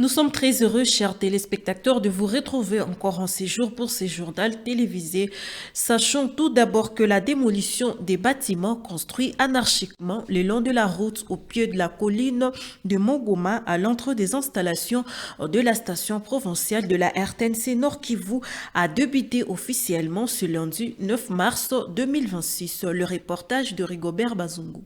Nous sommes très heureux, chers téléspectateurs, de vous retrouver encore en séjour pour ces journaux télévisés. Sachons tout d'abord que la démolition des bâtiments construits anarchiquement le long de la route au pied de la colline de Mongoma à l'entrée des installations de la station provinciale de la RTNC Nord Kivu a débuté officiellement ce lundi 9 mars 2026. Le reportage de Rigobert Bazungu.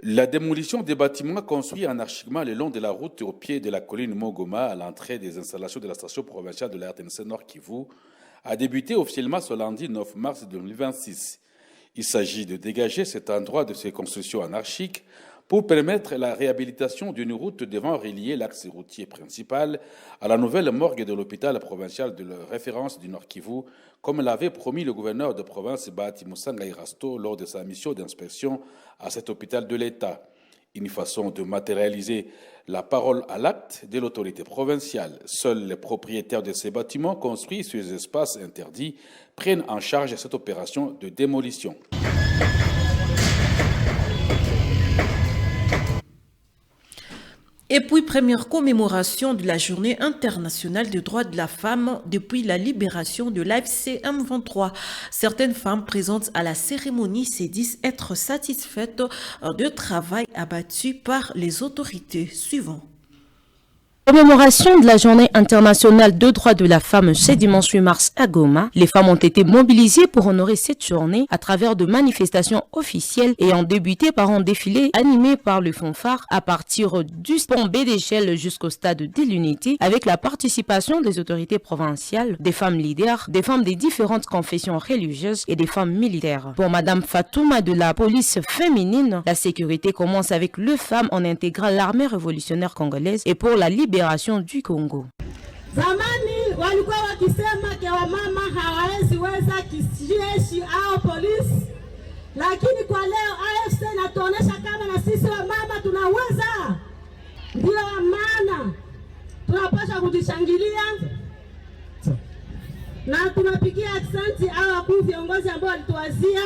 La démolition des bâtiments construits anarchiquement le long de la route au pied de la colline Mongoma à l'entrée des installations de la station provinciale de la RTNC Nord Kivu a débuté officiellement ce lundi 9 mars 2026. Il s'agit de dégager cet endroit de ces constructions anarchiques pour permettre la réhabilitation d'une route devant relier l'axe routier principal à la nouvelle morgue de l'hôpital provincial de référence du Nord Kivu, comme l'avait promis le gouverneur de province Bahati Musanga Irasto lors de sa mission d'inspection à cet hôpital de l'État. Une façon de matérialiser la parole à l'acte de l'autorité provinciale. Seuls les propriétaires de ces bâtiments construits sur les espaces interdits prennent en charge cette opération de démolition. Et puis, première commémoration de la Journée internationale des droits de la femme depuis la libération de l'AFC M23. Certaines femmes présentes à la cérémonie se disent être satisfaites du travail abattu par les autorités. Suivant. Commémoration de la Journée internationale des droits de la femme ce dimanche 8 mars à Goma. Les femmes ont été mobilisées pour honorer cette journée à travers de manifestations officielles et ont débuté par un défilé animé par le fanfare à partir du pont d'échelle jusqu'au stade de l'unité avec la participation des autorités provinciales, des femmes leaders, des femmes des différentes confessions religieuses et des femmes militaires. Pour Madame Fatouma de la police féminine, la sécurité commence avec les femmes en intégrant l'armée révolutionnaire congolaise et pour la libération du Congo. Zamani walikuwa wakisema ke wamama hawawezi weza kijeshi au polisi, lakini kwa leo AFC natuonesha kama na sisi wamama tunaweza. Ndio maana tunapaswa kujishangilia na tunapigia asante hao wakuu viongozi ambao walituwazia,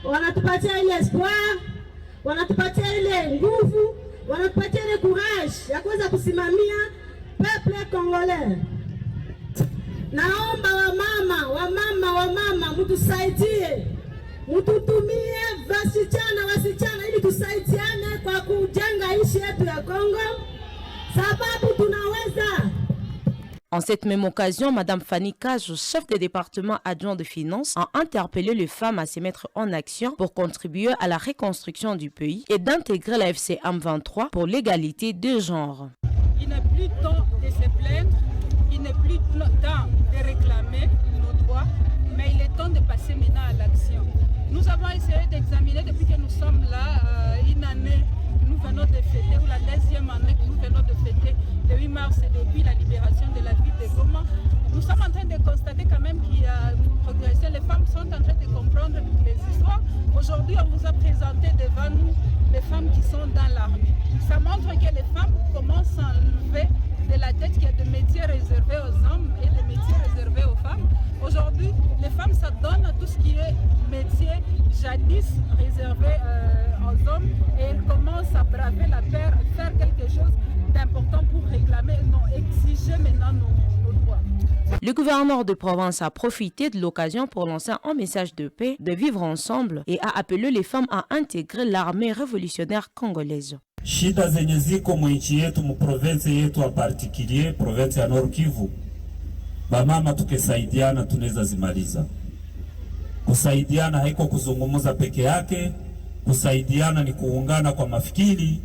wanatupatia ile espoir, wanatupatia ile nguvu, wanatupatia ile courage ya kuweza kusimamia peuple congolais. Naomba wamama mtusaidie, mtutumie wasichana ili tusaidiane kwa kujenga nchi yetu ya Kongo, sababu tunaweza. En cette même occasion, Madame Fanny Cage, chef de département adjoint de finances, a interpellé les femmes à se mettre en action pour contribuer à la reconstruction du pays et d'intégrer la FC M23 pour l'égalité de genre. Il n'est plus temps de se plaindre, il n'est plus temps de réclamer nos droits, mais il est temps de passer maintenant à l'action. Nous avons essayé d'examiner depuis que nous sommes là une année. Nous venons de fêter, ou la deuxième année que nous venons de fêter, le 8 mars, depuis la libération de la ville de Goma. Nous sommes en train de constater quand même qu'il y a une progression. Les femmes sont en train de comprendre les histoires. Aujourd'hui, on vous a présenté devant nous les femmes qui sont dans l'armée. Ça montre que les femmes commencent à enlever de la tête qu'il y a des métiers réservés aux hommes et des métiers réservés aux femmes. Aujourd'hui, les femmes s'adonnent à tout ce qui est métier jadis réservé aux hommes et elles commencent à braver la terre, faire quelque chose d'important pour réclamer, non, exiger maintenant nos droits. Le gouverneur de province a profité de l'occasion pour lancer un message de paix, de vivre ensemble et a appelé les femmes à intégrer l'armée révolutionnaire congolaise. Shida zenye ziko mwinchi yetu mu province yetu a particulier province ya Nord Kivu, bamama tukisaidiana tunaweza zimaliza. Kusaidiana haiko kuzungumuza peke yake, kusaidiana ni kuungana kwa mafikiri,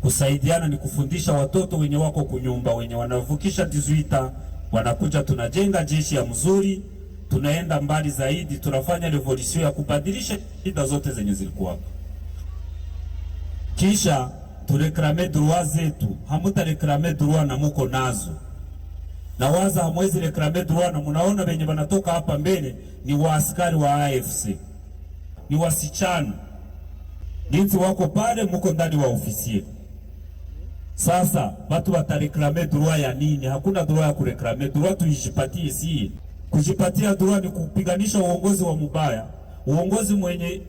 kusaidiana ni kufundisha watoto wenye wako kunyumba, wenye wanavukisha 18 wanakuja, tunajenga jeshi ya mzuri, tunaenda mbali zaidi, tunafanya revolution ya kubadilisha shida zote zenye zilikuwa. Kisha tureklame droit zetu, hamuta reklame droit na muko nazo. Na waza hamwezi reklame droit na munaona wenye wanatoka hapa mbele ni waaskari wa AFC. Ni wasichana. Ninzi wako pale muko ndani wa ofisier. Sasa watu watareklame droit ya nini? Hakuna droit ya kureklame, droit tuijipatie si. Kujipatia droit ni kupiganisha uongozi wa mubaya. Uongozi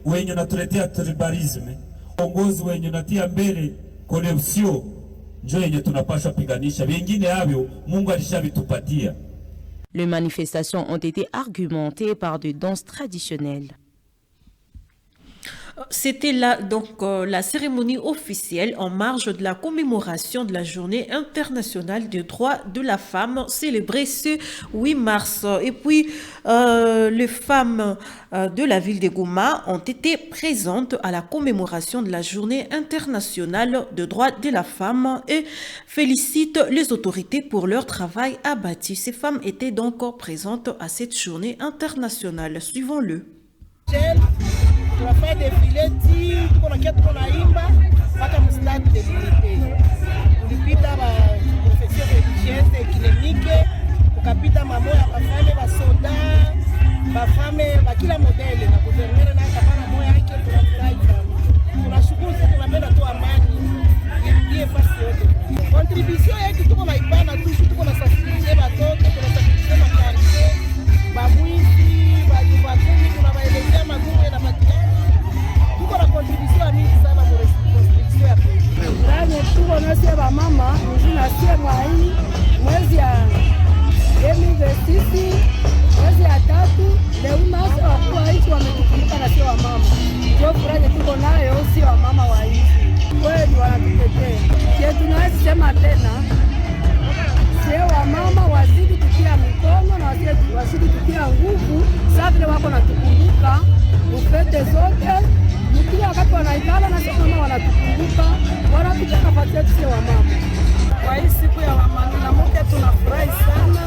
wenye natuletea tribalisme. Uongozi wenye natia mbele corruption ndio yenye tunapaswa piganisha, vingine havyo Mungu alishavitupatia. Les manifestations ont été argumentées par des danses traditionnelles. C'était là donc la cérémonie officielle en marge de la commémoration de la Journée internationale des droits de la femme célébrée ce 8 mars. Et puis, les femmes de la ville de Goma ont été présentes à la commémoration de la Journée internationale des droits de la femme et félicitent les autorités pour leur travail abattu. Ces femmes étaient donc présentes à cette Journée internationale. Suivons-le. Tunafanya defile ti tuko naimba mpaka mstade de l'unité. Tulipita ba professeur religieuse économique, tukapita mamoya bafame ba soda, bafame ba kila modele na gouverneur na kapana moya yake tunafurahi sana. Tunashukuru sana, tunapenda tu amani. Ndiye fasi yote. Contribution yetu tuko naipana tu, tuko na sensibiliser watoto, tunasensibiliser makartie, babwizi, bajuvakuni, tunawaelezea magumu na matiani. Tuko na contribution mingi sana kwa restriction ya pesa. Ndani tuko nasi wa mama, njina sie mwai mwezi ya 2026, mwezi ya 3, leo masi wa hichi wametukumbuka na sie wa mama. Ndio furaha tuko nayo, si wa mama wa hichi. Kweli wanatutetea. Je, tunaweza sema tena sie wa mama wazidi tukia mikono na wazidi tukia nguvu, sasa vile wako natukumbuka ufete zote. Kila wakati wanaikala na sisi mama wanatukumbuka, wanatupa nafasi yetu sisi wa mama. Kwa hii siku ya mwanamke tunafurahi sana.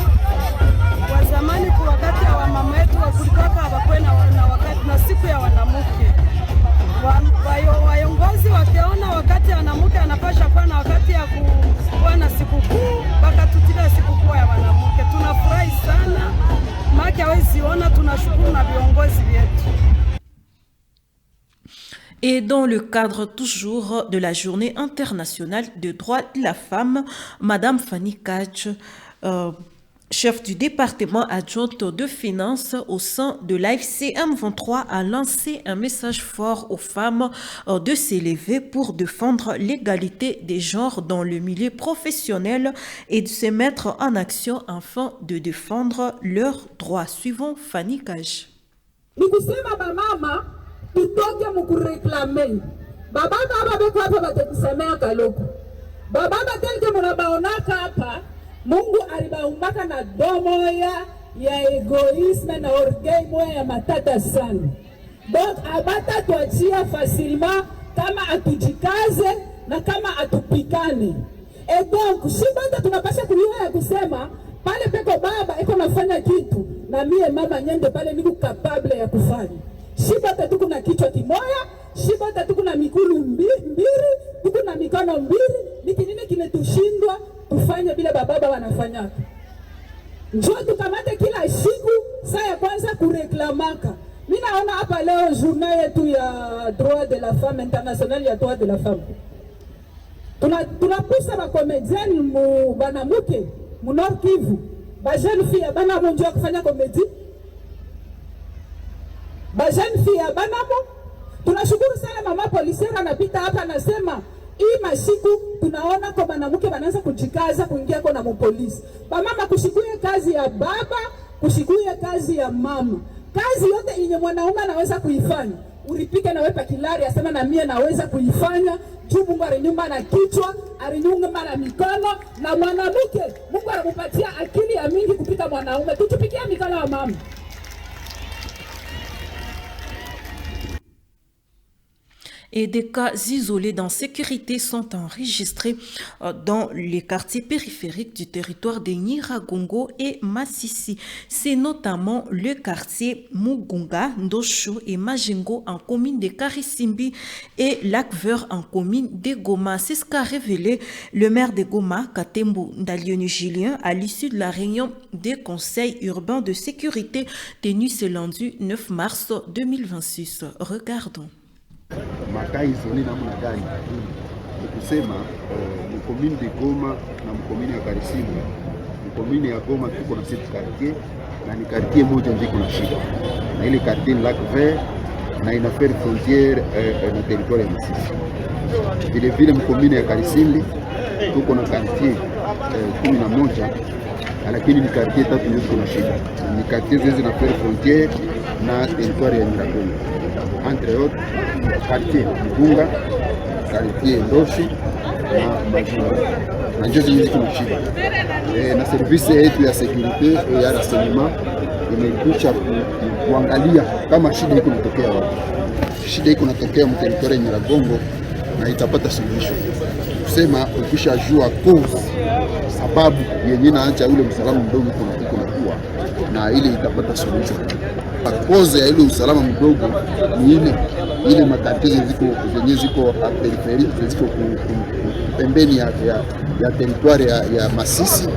Kwa zamani kwa wakati ya wamama wetu kulikuwa hawakuwa na wakati na siku ya wanamke. Waongozi wakiona wakati wanamke anapasha kuwa na wakati ya kuwa na sikukuu, bakatutilia sikukuu ya wanamke. Tunafurahi sana. Maki hawezi ona, tunashukuru na viongozi wetu. Et dans le cadre toujours de la Journée internationale des droits de la femme, Madame Fanny Kach, chef du département adjointe de finances au sein de l'AFC M23, a lancé un message fort aux femmes de s'élever pour défendre l'égalité des genres dans le milieu professionnel et de se mettre en action afin de défendre leurs droits. Suivons Fanny Kach. Tutoke mukureklame. Bababa hapa beko hapa batekusemea kaloko. Bababa telke munabaonaka hapa, Mungu alibaumbaka na domo ya egoisme na orgueil moya ya matata sana. Donc abata tuachia facilement kama atujikaze na kama atupikane. Et donc shibata tunapasha kujua ya kusema pale peko baba eko nafanya kitu na mie mama nyende pale niko capable ya kufanya. Shibata tuko na kichwa kimoya, shibata tuko na miguu mbili, tuko na mikono mbili, ni kinini kinetushindwa kufanya bila bababa wanafanya. Njoo tukamate kila siku saa ya kwanza kureklamaka. Mimi naona hapa leo journée yetu ya droit de la femme, internationale ya droit de la femme. Tunapusa ba comedienne mu banamuke, mu Nord Kivu. Ba jeune fille bana monjo kufanya comedy. Ba jeune fille banamo. Tunashukuru sana mama polisiera anapita hapa anasema hii masiku tunaona kwa banamuke wanaanza kujikaza kuingia kwa na polisi. Ba mama kushikuye kazi ya baba, kushikuye kazi ya mama. Kazi yote yenye mwanaume anaweza kuifanya. Uripike na wepa kilari asema na mie naweza kuifanya. Juu Mungu alinyumba na kichwa, alinyumba na mikono na mwanamke. Mungu anakupatia akili ya mingi kupita mwanaume. Tutupikia mikono wa mama. Et des cas isolés d'insécurité sont enregistrés dans les quartiers périphériques du territoire de Nyiragongo et Masisi. C'est notamment le quartier Mugunga, Ndosho et Majingo en commune de Karisimbi et Lac-Vert en commune de Goma. C'est ce qu'a révélé le maire de Goma, Katembo Ndalioni Julien, à l'issue de la réunion des conseils urbains de sécurité tenue ce lundi 9 mars 2026. Regardons. Makai zoni namna gani kusema mkomini de Goma na mkomini ya Karisimbi. Mkomini ya Goma tuko na 7 quartier na ni quartier moja ndio kuna shida. Na ile quartier Lac Vert na inaferi frontiere na territoire ya Masisi. Vile vile mkomine ya Karisimbi tuko na quartier 11, lakini ni quartier 3 ndio kuna shida. Ni quartier hizi na frontiere na territoire ya Nyiragongo. Entre autres, quartier Mbunga, quartier Ndoshi na Majura. Na ndio hizi kuna shida. Na service yetu ya security ya renseignement imekuja kuangalia kama shida iko inatokea wapi. Shida iko inatokea mteritoria ya Nyiragongo na itapata suluhisho. Kusema ukishajua cause sababu yenyewe naacha ule usalama mdogo kunakuwa na ile itapata suluhisho. Cause ya ile usalama mdogo ni ile matatizo ziko periferi, ziko pembeni ya territoire ya Masisi,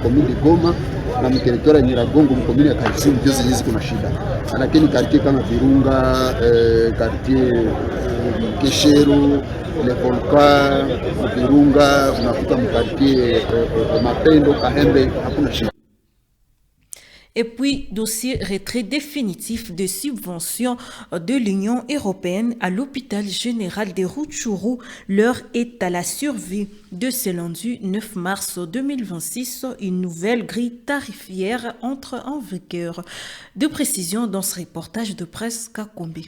commune de Goma na territoire ya Nyiragongo, commune ya Karisimbi, ndio zenye ziko na shida. Lakini quartier kama Virunga, quartier Keshero, Le Volcan, Virunga, unakuta quartier Mapendo, Kahembe, hakuna shida. Et puis, dossier retrait définitif des subventions de l'Union européenne à l'hôpital général de Rutshuru. L'heure est à la survie. De ce lundi 9 mars 2026, une nouvelle grille tarifaire entre en vigueur. De précision dans ce reportage de presse Kakombe.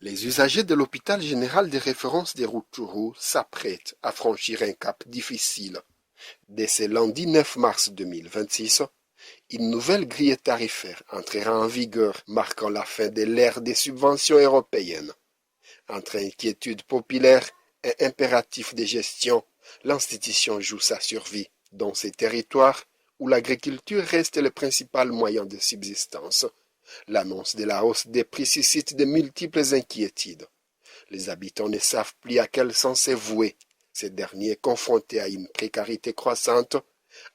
Les usagers de l'hôpital général de référence de Rutshuru s'apprêtent à franchir un cap difficile. Dès ce lundi 9 mars 2026, une nouvelle grille tarifaire entrera en vigueur, marquant la fin de l'ère des subventions européennes. Entre inquiétude populaire et impératif de gestion, l'institution joue sa survie dans ces territoires où l'agriculture reste le principal moyen de subsistance. L'annonce de la hausse des prix suscite de multiples inquiétudes. Les habitants ne savent plus à quel sens se vouer. Ces derniers, confrontés à une précarité croissante,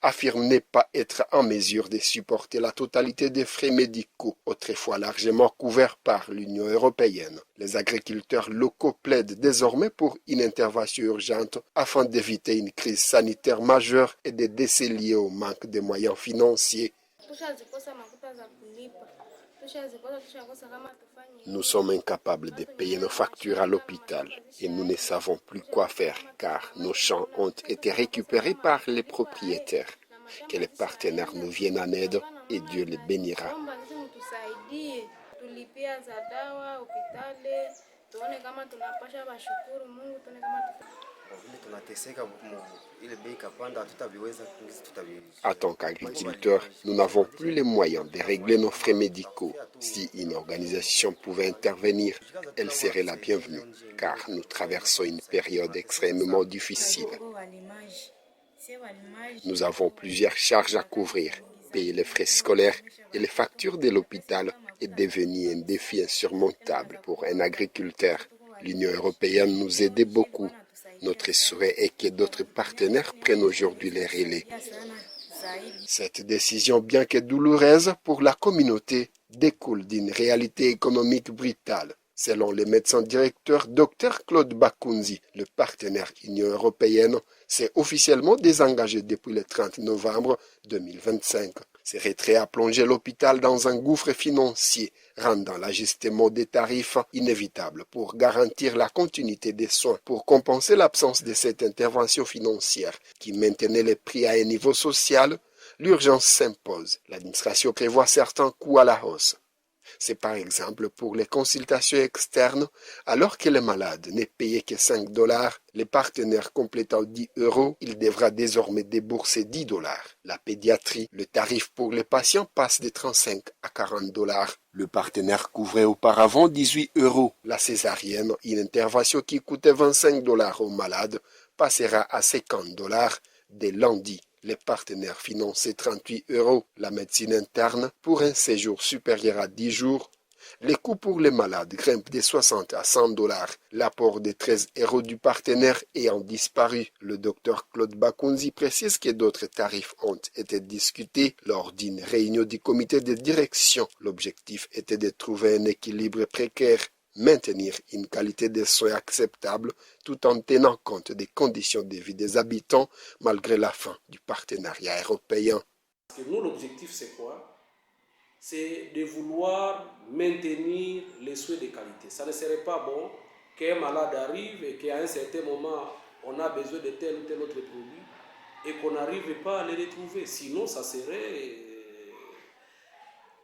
affirme ne pas être en mesure de supporter la totalité des frais médicaux, autrefois largement couverts par l'Union européenne. Les agriculteurs locaux plaident désormais pour une intervention urgente afin d'éviter une crise sanitaire majeure et des décès liés au manque de moyens financiers. Nous sommes incapables de payer nos factures à l'hôpital et nous ne savons plus quoi faire car nos champs ont été récupérés par les propriétaires. Que les partenaires nous viennent en aide et Dieu les bénira. En tant qu'agriculteurs, nous n'avons plus les moyens de régler nos frais médicaux. Si une organisation pouvait intervenir, elle serait la bienvenue, car nous traversons une période extrêmement difficile. Nous avons plusieurs charges à couvrir. Payer les frais scolaires et les factures de l'hôpital est devenu un défi insurmontable pour un agriculteur. L'Union européenne nous aide beaucoup. Notre souhait est que d'autres partenaires prennent aujourd'hui les relais. Cette décision, bien que douloureuse pour la communauté, découle d'une réalité économique brutale. Selon le médecin directeur Dr Claude Bakunzi, le partenaire Union européenne s'est officiellement désengagé depuis le 30 novembre 2025. Ce retrait a plongé l'hôpital dans un gouffre financier, rendant l'ajustement des tarifs inévitable pour garantir la continuité des soins. Pour compenser l'absence de cette intervention financière qui maintenait les prix à un niveau social, l'urgence s'impose. L'administration prévoit certains coûts à la hausse. C'est par exemple pour les consultations externes, alors que le malade n'est payé que $5, les partenaires complétant €10, il devra désormais débourser $10. La pédiatrie, le tarif pour les patients passe de $35 à $40. Le partenaire couvrait auparavant €18. La césarienne, une intervention qui coûtait $25 au malade, passera à $50 dès lundi. Les partenaires finançaient €38. La médecine interne pour un séjour supérieur à 10 jours. Les coûts pour les malades grimpent de $60 à $100. L'apport de €13 du partenaire ayant disparu. Le docteur Claude Bakunzi précise que d'autres tarifs ont été discutés lors d'une réunion du comité de direction. L'objectif était de trouver un équilibre précaire. Maintenir une qualité de soins acceptable tout en tenant compte des conditions de vie des habitants malgré la fin du partenariat européen. Parce que nous, l'objectif, c'est quoi? c'est de vouloir maintenir les soins de qualité. Ça ne serait pas bon qu'un malade arrive et qu'à un certain moment, on a besoin de tel ou tel autre produit et qu'on n'arrive pas à les retrouver. Sinon, ça serait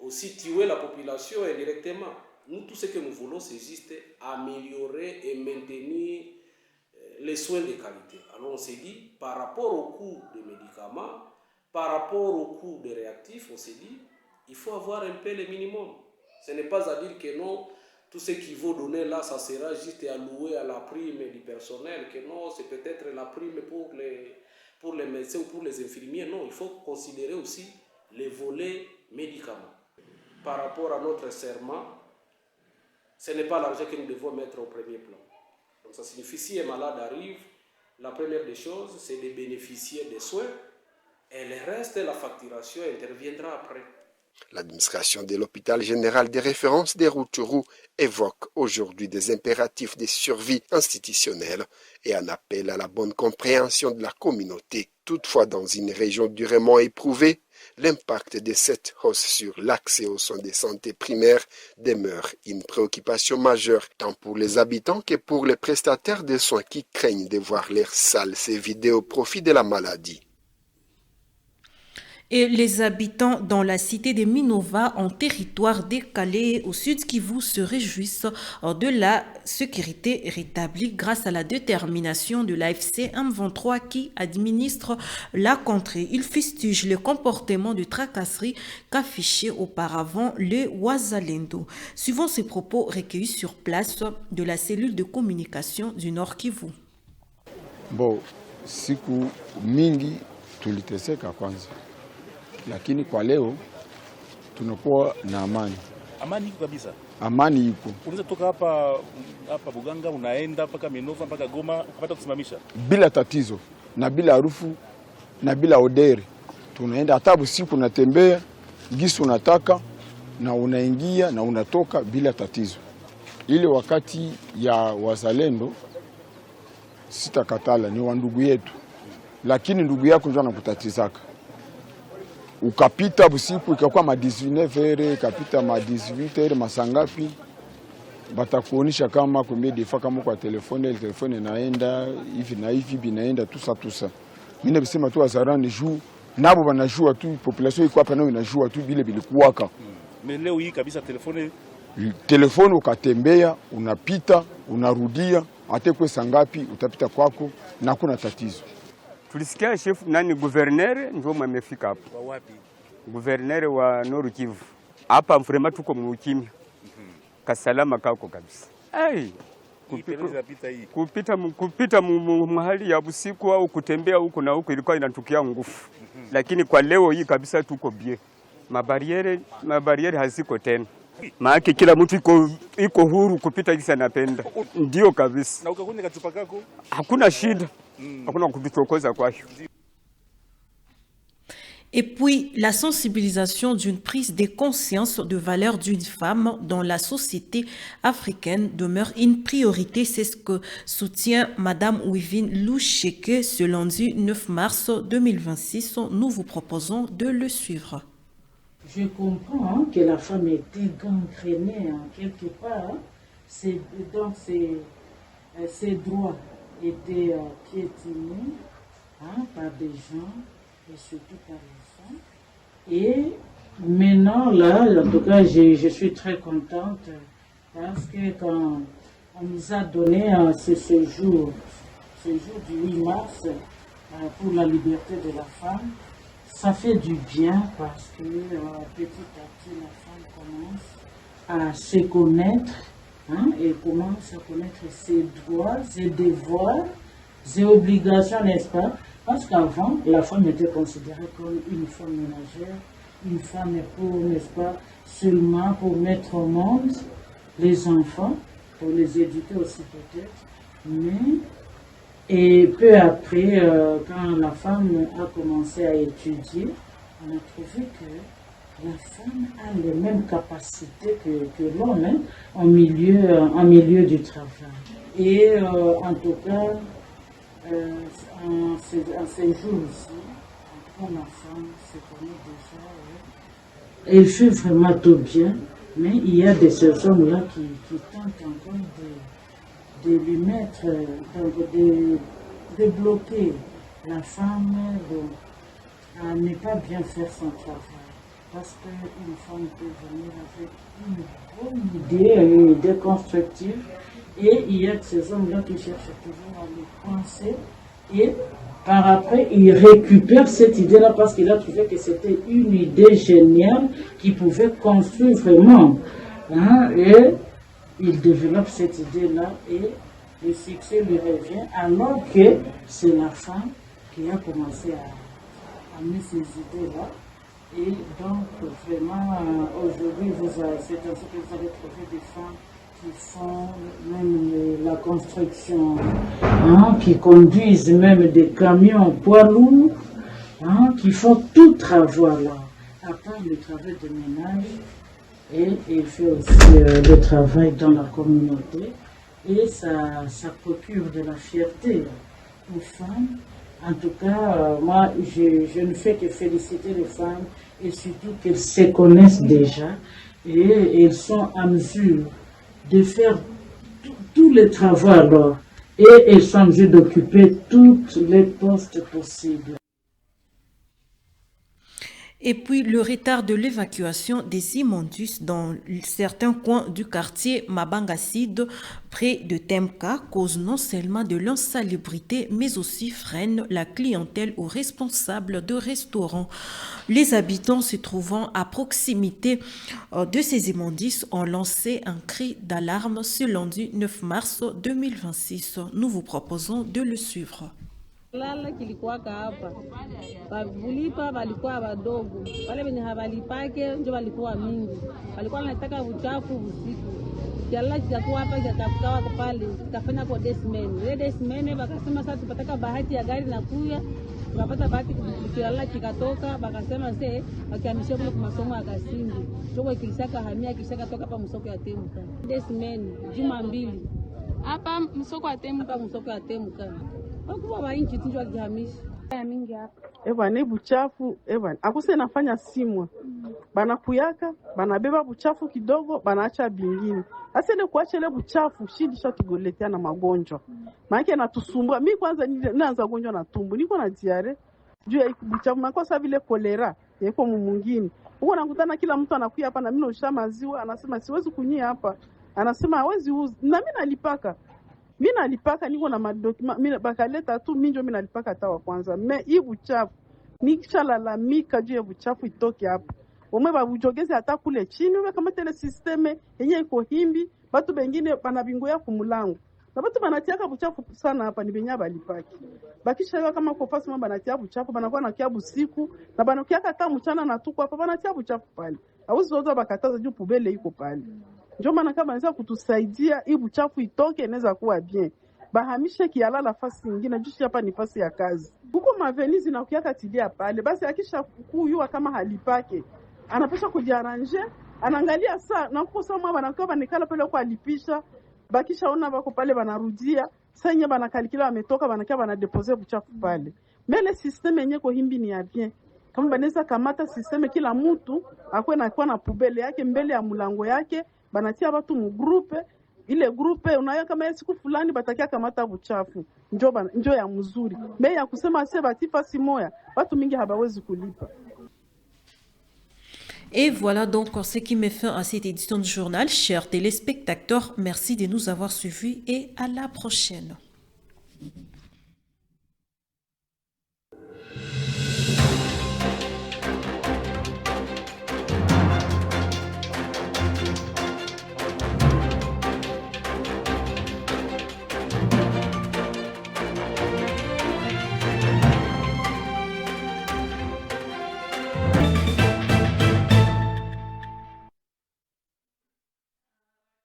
aussi tuer la population indirectement. Nous, tout ce que nous voulons, c'est juste améliorer et maintenir les soins de qualité. Alors on s'est dit, par rapport au coût des médicaments, par rapport au coût des réactifs, on s'est dit, il faut avoir un peu le minimum. Ce n'est pas à dire que non, tout ce qu'il faut donner là, ça sera juste alloué à la prime du personnel, que non, c'est peut-être la prime pour les médecins ou pour les infirmiers. Non, il faut considérer aussi les volets médicaments. Par rapport à notre serment, ce n'est pas l'argent que nous devons mettre au premier plan. Donc ça signifie, si un malade arrive, la première des choses, c'est de bénéficier des soins et le reste, la facturation interviendra après. L'administration de l'hôpital général des références des Rutshuru évoque aujourd'hui des impératifs de survie institutionnelle et un appel à la bonne compréhension de la communauté. Toutefois, dans une région durement éprouvée, l'impact de cette hausse sur l'accès aux soins de santé primaires demeure une préoccupation majeure, tant pour les habitants que pour les prestataires de soins qui craignent de voir leurs salles se vider au profit de la maladie. Et les habitants dans la cité de Minova, en territoire décalé au sud Kivu, se réjouissent de la sécurité rétablie grâce à la détermination de l'AFC M23 qui administre la contrée. Ils fustigent le comportement de tracasserie qu'affichait auparavant le Wazalendo. Suivant ces propos recueillis sur place de la cellule de communication du Nord Kivu. Bon, siku mingi tuliteseka kwanza. Lakini kwa leo tunakuwa na amani. Amani iko kabisa. Amani iko. Unaweza toka hapa Buganga unaenda mpaka Minova mpaka Goma ukapata kusimamisha bila tatizo na bila harufu na bila odere. Tunaenda hata usiku unatembea gisi unataka na unaingia na unatoka bila tatizo. Ile wakati ya wazalendo sitakatala ni wa ndugu yetu. Lakini ndugu yako ndio anakutatizaka. Ukapita busiku ikakuwa ma 19h, ikapita ma 18h, masangapi batakuonisha kama kumbe defa kama kwa telefone, ile telefone inaenda hivi na hivi binaenda tusa. Mimi nasema tu wazarani juu nabo wanajua tu population iko hapa nao inajua tu bile bilikuwaka. Leo hii kabisa telefone ukatembea, unapita, unarudia, hata kwa sangapi utapita kwako na kuna tatizo. Tulisikia chef nani gouverneur ndio amefika hapo. Wa wapi? Gouverneur wa Nord Kivu. Hapa mfrema tuko mukimya. Kasalama kako kabisa. Kupita mahali ya usiku au kutembea huko na huko ilikuwa inatukia nguvu. Lakini kwa leo hii kabisa tuko bie. Mabariere haziko tena. Maana kila mtu iko huru kupita kisa anapenda. Ndio kabisa. Na ukakunya kachupa kako? Hakuna shida. Hakuna kutuchokoza kwa hiyo. Et puis, la sensibilisation d'une prise de conscience de valeur d'une femme dans la société africaine demeure une priorité. C'est ce que soutient Madame Wivine Loucheke ce lundi 9 mars 2026. Nous vous proposons de le suivre. Je comprends que la femme était gangrénée quelque part. Donc, ses droits étaient piétinés par des gens et surtout par les femmes. Et maintenant, là, en tout cas, je suis très contente parce que quand on nous a donné ce jour du 8 mars pour la liberté de la femme, ça fait du bien parce que petit à petit, la femme commence à se connaître et commence à connaître ses droits, ses devoirs, ses obligations, n'est-ce pas? Parce qu'avant, la femme était considérée comme une femme ménagère, une femme pour, n'est-ce pas, seulement pour mettre au monde les enfants, pour les éduquer aussi peut-être. Et peu après, quand la femme a commencé à étudier, on a trouvé que la femme a les mêmes capacités que l'homme en milieu du travail. Et en tout cas, en ces jours-ci, la femme se connaît déjà Elle fait vraiment tout bien, mais il y a de ces hommes-là qui tentent encore de lui mettre, de bloquer la femme à ne pas bien faire son travail. Parce qu'une femme peut venir avec une bonne idée, une idée constructive, et il y a ces hommes-là qui cherchent toujours à les coincer, et par après, il récupère cette idée-là parce qu'il a trouvé que c'était une idée géniale qui pouvait construire vraiment. Hein, et il développe cette idée-là et le succès lui revient, alors que c'est la femme qui a commencé à mettre ces idées-là. Et donc, vraiment, aujourd'hui, c'est ainsi que vous allez trouver des femmes qui font même la construction, hein, qui conduisent même des camions poids lourds, hein, qui font tout travail là, à part le travail de ménage, et il fait aussi le travail dans la communauté, et ça procure de la fierté aux femmes. En tout cas, moi, je ne fais que féliciter les femmes, et surtout qu'elles se connaissent déjà, et elles sont à mesure de faire tout le travail alors, et elles sont en mesure d'occuper tous les postes possibles. Et puis, le retard de l'évacuation des immondus dans certains coins du quartier Mabangaside, près de Temka, cause non seulement de l'insalubrité, mais aussi freine la clientèle aux responsables de restaurants. Les habitants se trouvant à proximité de ces immondus ont lancé un cri d'alarme ce lundi 9 mars 2026. Nous vous proposons de le suivre. Lala kilikuwaka hapa kulipa walikuwa wadogo, wale wenye hawalipake ndio walikuwa mingi, walikuwa wanataka uchafu usiku. Kialala kikakuwa hapa kikafukawa pale kikafanya kwa desmen. Ile desmen wakasema sasa tupataka bahati ya gari na kuya, tukapata bahati kialala kikatoka, wakasema se wakihamishia kule kwa masomo ya Kasindi. Choko kilishaka hamia kishaka toka hapa msoko ya Temuka. Desmen juma mbili. Hapa msoko ya Temuka, msoko ya Temuka. Evan buchafu Evan akuse nafanya simwa banakuyaka banabeba buchafu kidogo banaacha bingine. Sasa ile kuacha ile buchafu shidisha tugoletea na magonjwa. Maana natusumbua. Mimi kwanza ninaanza gonjwa na tumbo. Niko na diare. Juu ya buchafu nakosa vile kolera yako mwingine. Huko nakutana kila mtu anakuja hapa na mimi nosha maziwa anasema siwezi kunyia hapa. Anasema hawezi uzi. Na mimi nalipaka. Mimi nalipaka niko na madokima mimi bakaleta tu mimi ndio mimi nalipaka tawa kwanza. Me hii buchafu nikishalalamika juu ya buchafu itoke hapa. Omwe babujogeze hata kule chini wewe kama tele systeme yenye iko himbi watu wengine banabingoya kumulango. Na watu banatiaka buchafu sana hapa ni benya balipaki. Bakisha kama kwa fasi mama banatia buchafu banakuwa na kiabu siku na banakiaka hata mchana na tuko hapa banatia buchafu pale. Hauzi zote bakataza juu pubele iko pale. Ndio maana kama anaweza kutusaidia hii buchafu itoke inaweza kuwa bien. Bahamishe kialala fasi nyingine juu hapa ni fasi ya kazi. Huko mavenizi na kukiaka tilia pale basi akisha kuyua kama halipake anapaswa kujiaranje anaangalia saa na kuko saa mwa banakuwa banikala pale kwa alipisha bakisha ona bako pale banarudia saa nye banakalikila wametoka banakia banadeposer buchafu pale. Mele systeme yenye ko himbi ni ya bien. Kama banaweza kamata systeme kila mtu akwe na kwa na pubele yake mbele ya mlango yake banatia watu mu groupe ile groupe unayo kama siku fulani batakia kamata buchafu njoo ya mzuri bei ya kusema sasa batifa si moya watu mingi hawawezi kulipa. Et voilà donc ce qui met fin à cette édition du journal. Chers téléspectateurs, merci de nous avoir suivis et à la prochaine.